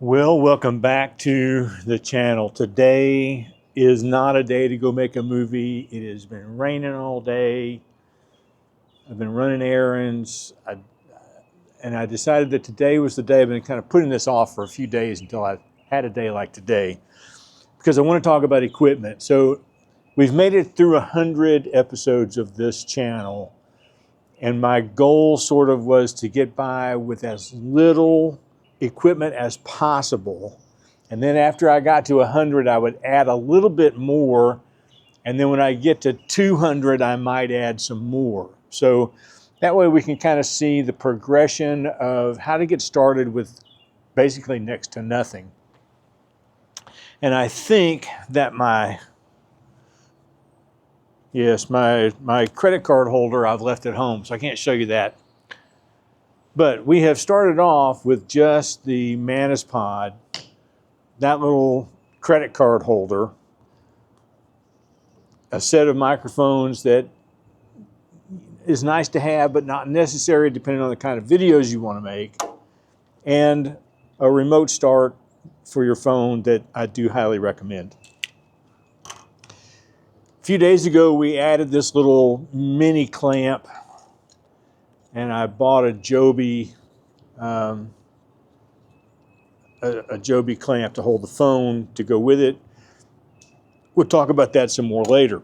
Well, welcome back to the channel. Today is not a day to go make a movie. It has been raining all day. I've been running errands. And I decided that today was the day. I've been kind of putting this off for a few days until I had a day like today, because I want to talk about equipment. So we've made it through 100 episodes of this channel. And my goal sort of was to get by with as little equipment as possible. And then after I got to 100, I would add a little bit more. And then when I get to 200, I might add some more. So that way we can kind of see the progression of how to get started with basically next to nothing. And I think that my credit card holder I've left at home, so I can't show you that. But we have started off with just the Manus-Pod, that little credit card holder, a set of microphones that is nice to have, but not necessary depending on the kind of videos you want to make, and a remote start for your phone that I do highly recommend. A few days ago, we added this little mini clamp, and I bought a Joby clamp to hold the phone to go with it. We'll talk about that some more later.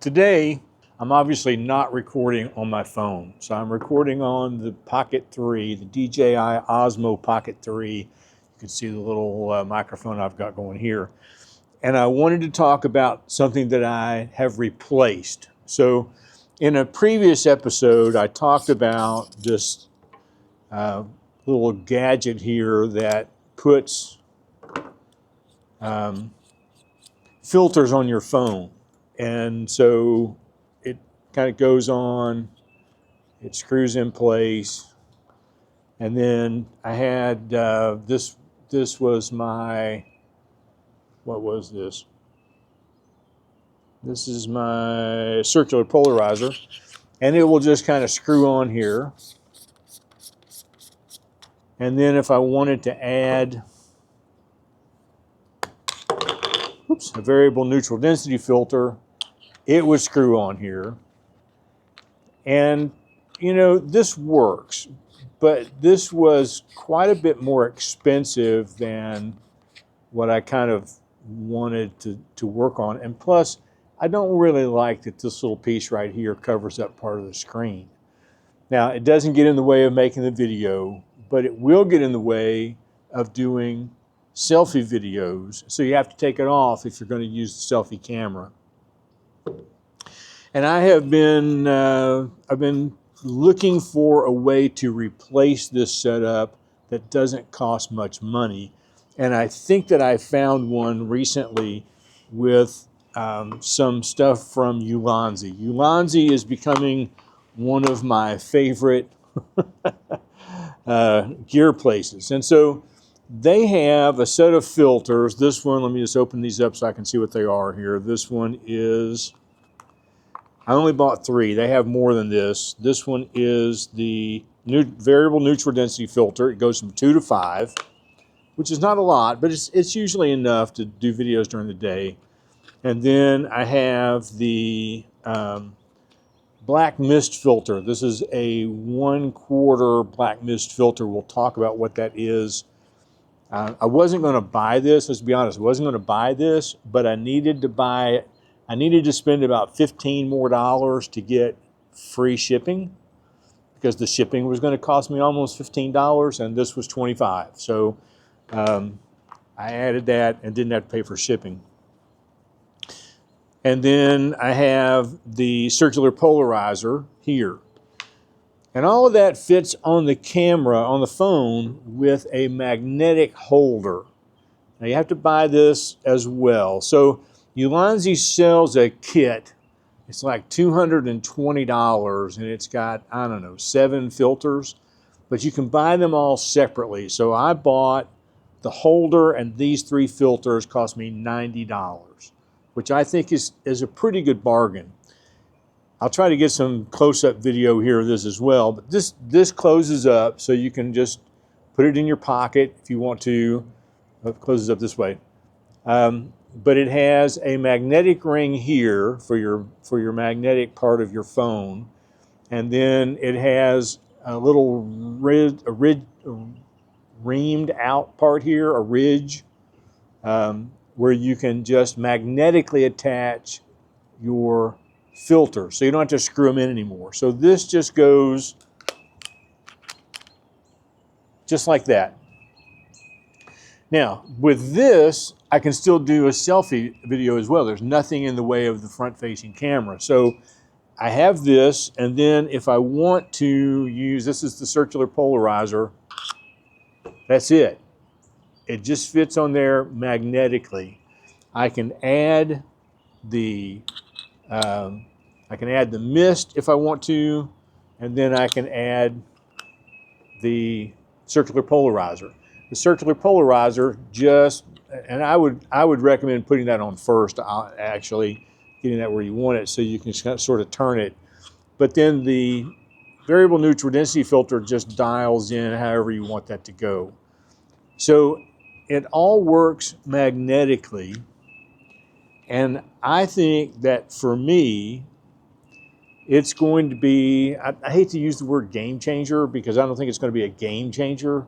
Today, I'm obviously not recording on my phone. So I'm recording on the Pocket 3, the DJI Osmo Pocket 3. You can see the little microphone I've got going here. And I wanted to talk about something that I have replaced. So in a previous episode, I talked about this little gadget here that puts filters on your phone. And so it kind of goes on, it screws in place. And then I had this was my, what was this? This is my circular polarizer, and it will just kind of screw on here. And then if I wanted to add a variable neutral density filter, it would screw on here. And, you know, this works, but this was quite a bit more expensive than what I kind of wanted to work on. And plus, I don't really like that this little piece right here covers up part of the screen. Now, it doesn't get in the way of making the video, but it will get in the way of doing selfie videos. So you have to take it off if you're going to use the selfie camera. And I have been, I've been looking for a way to replace this setup that doesn't cost much money. And I think that I found one recently with some stuff from Ulanzi. Ulanzi is becoming one of my favorite gear places. And so they have a set of filters. This one, let me just open these up so I can see what they are here. This one is, I only bought 3. They have more than this. This one is the variable neutral density filter. It goes from 2 to 5, which is not a lot, but it's usually enough to do videos during the day. And then I have the black mist filter. This is a 1/4 black mist filter. We'll talk about what that is. I wasn't going to buy this, let's be honest. I wasn't going to buy this, but I needed to buy it. I needed to spend about $15 more to get free shipping, because the shipping was going to cost me almost $15, and this was $25. So I added that and didn't have to pay for shipping. And then I have the circular polarizer here. And all of that fits on the camera, on the phone, with a magnetic holder. Now you have to buy this as well. So Ulanzi sells a kit. It's like $220, and it's got, I don't know, 7 filters. But you can buy them all separately. So I bought the holder, and these 3 filters cost me $90, which I think is a pretty good bargain. I'll try to get some close-up video here of this as well, but this closes up, so you can just put it in your pocket if you want to. It closes up this way. But it has a magnetic ring here for your magnetic part of your phone, and then it has a little reamed out part here, a ridge, where you can just magnetically attach your filter, so you don't have to screw them in anymore. So this just goes just like that. Now, with this, I can still do a selfie video as well. There's nothing in the way of the front-facing camera. So I have this, and then if I want to use, this is the circular polarizer, that's it. It just fits on there magnetically. I can add the mist if I want to, and then I can add the circular polarizer. The circular polarizer just, and I would recommend putting that on first, actually, getting that where you want it so you can sort of turn it. But then the variable neutral density filter just dials in however you want that to go. So it all works magnetically, and I think that for me, it's going to be, I hate to use the word game changer because I don't think it's going to be a game changer,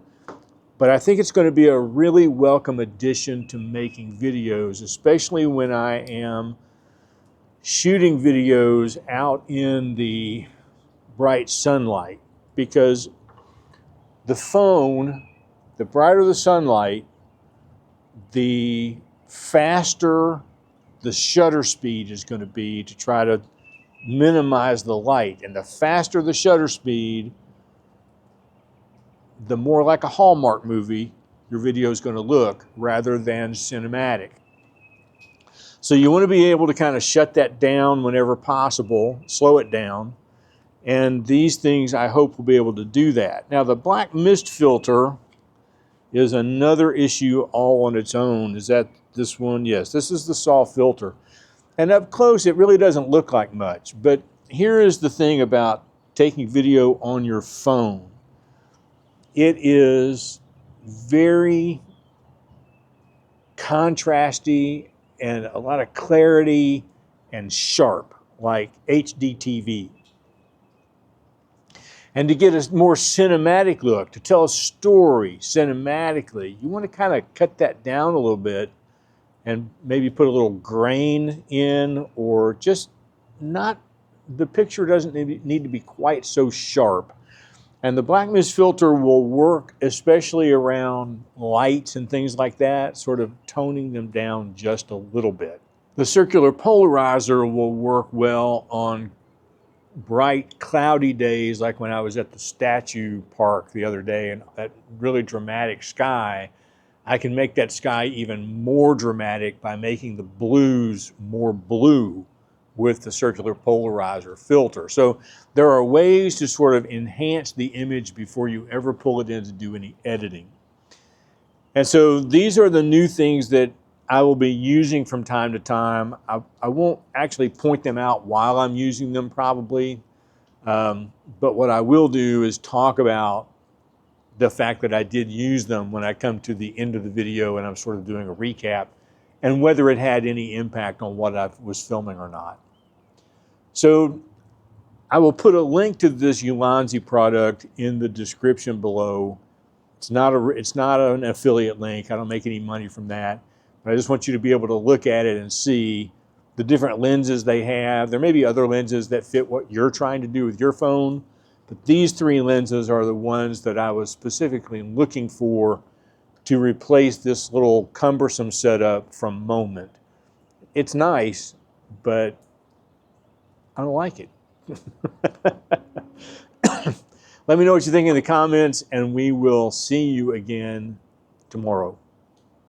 but I think it's going to be a really welcome addition to making videos, especially when I am shooting videos out in the bright sunlight, because the phone, the brighter the sunlight, the faster the shutter speed is going to be to try to minimize the light. And the faster the shutter speed, the more like a Hallmark movie your video is going to look rather than cinematic. So you want to be able to kind of shut that down whenever possible, slow it down. And these things I hope will be able to do that. Now the black mist filter is another issue all on its own. Is that this one? Yes, this is the SAW filter. And up close, it really doesn't look like much. But here is the thing about taking video on your phone. It is very contrasty and a lot of clarity and sharp, like HD TV. And to get a more cinematic look, to tell a story cinematically, you want to kind of cut that down a little bit and maybe put a little grain in, or just not, the picture doesn't need to be quite so sharp. And the black mist filter will work especially around lights and things like that, sort of toning them down just a little bit. The circular polarizer will work well on bright, cloudy days, like when I was at the statue park the other day and that really dramatic sky. I can make that sky even more dramatic by making the blues more blue with the circular polarizer filter. So there are ways to sort of enhance the image before you ever pull it in to do any editing. And so these are the new things that I will be using from time to time. I won't actually point them out while I'm using them probably, but what I will do is talk about the fact that I did use them when I come to the end of the video and I'm sort of doing a recap, and whether it had any impact on what I was filming or not. So I will put a link to this Ulanzi product in the description below. It's not an affiliate link. I don't make any money from that. But I just want you to be able to look at it and see the different lenses they have. There may be other lenses that fit what you're trying to do with your phone, but these three lenses are the ones that I was specifically looking for to replace this little cumbersome setup from Moment. It's nice, but I don't like it. Let me know what you think in the comments, and we will see you again tomorrow.